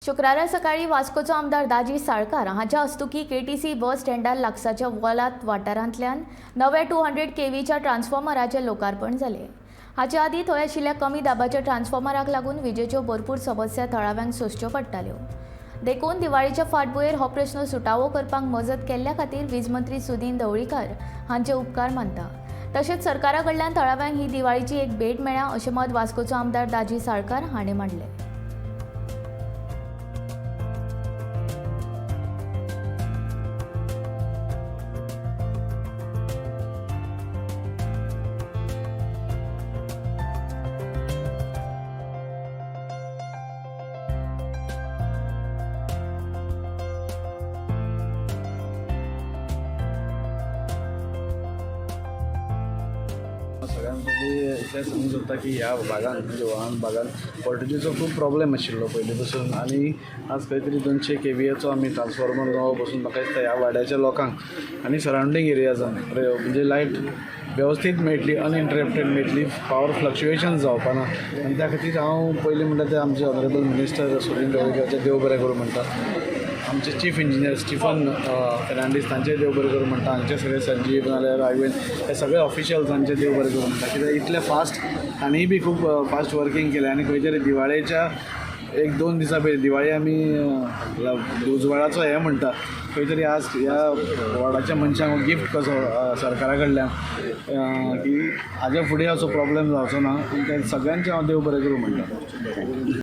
शुक्रारा सकाळी वास्कोचो आमदार दाजी साळकार हांच्या हस्तुकी केटीसी बस स्टँडार लागसाच्या वॉलात वाठारांतल्यान नवे 200 केव्हीच्या ट्रान्सफॉर्मराचें लोकार्पण जालें। हाचे आदीं थंय आशिल्ल्या कमी दाबाच्या ट्रान्सफॉर्मराक लागून विजेच्यो भरपूर समस्या थळाव्यांक सोंसच्यो पडटाल्यो। देखून दिवाळीच्या फाटभुंयेर हो प्रस्न सुटावो करपाक मजत केल्ल्या खातीर वीज मंत्री सुदीन ढवळीकार हांचे उपकार मानता। तशेंच सरकारा कडल्यान थळाव्यांक ही दिवाळीची एक भेट मेळ्ळ्या अशें मत वास्कोचो आमदार दाजी साळकार हाणें मांडलें। सगळ्यांत पयलीं इतलें सांगूंक सोदता की ह्या भागांत म्हणजे वाहन भागांत वोल्टेजीचो खूब प्रॉब्लेम आशिल्लो पयलीं पसून आनी आज खंय तरी 200 केव्हीएचो आमी ट्रान्सफॉर्मर नवो बसून म्हाका दिसता ह्या वाड्याच्या लोकांक आनी सरावंडींग एरियाजांत म्हणजे लायट वेवस्थीत मेळटली, अनइंटरप्टेड मेळटली, पावर फ्लक्च्युएशन जावपा ना। आनी त्या खातीर हांव पयलीं म्हणटा ते आमचे ऑनरेबल मिनिस्टर सुदीन ढवळीकाराचे देव बरें करूं म्हणटा, आमचे चीफ इंजिनियर स्टीफन फेर्नांडीस तांचे देव बरें करूं म्हणटा, हांगचे सगळे संजीव नाल्यार रायवेन हे सगळे ऑफिशियल्सांचे देव बरें करूं म्हणटा, कित्याक इतले फास्ट तांणी बी खूब फास्ट वर्कींग केलें। आनी खंय तरी दिवाळेच्या 1-2 दिसां पयलीं दिवाळी आमी उजवाडाचो हें म्हणटा, खंय तरी आज ह्या वॉर्डाच्या मनशांक गिफ्ट कसो सरकारा कडल्यान की हाज्या फुडें असो प्रॉब्लेम जावचो ना। आनी त्या सगळ्यांचे हांव देव बरें करूं म्हणटा।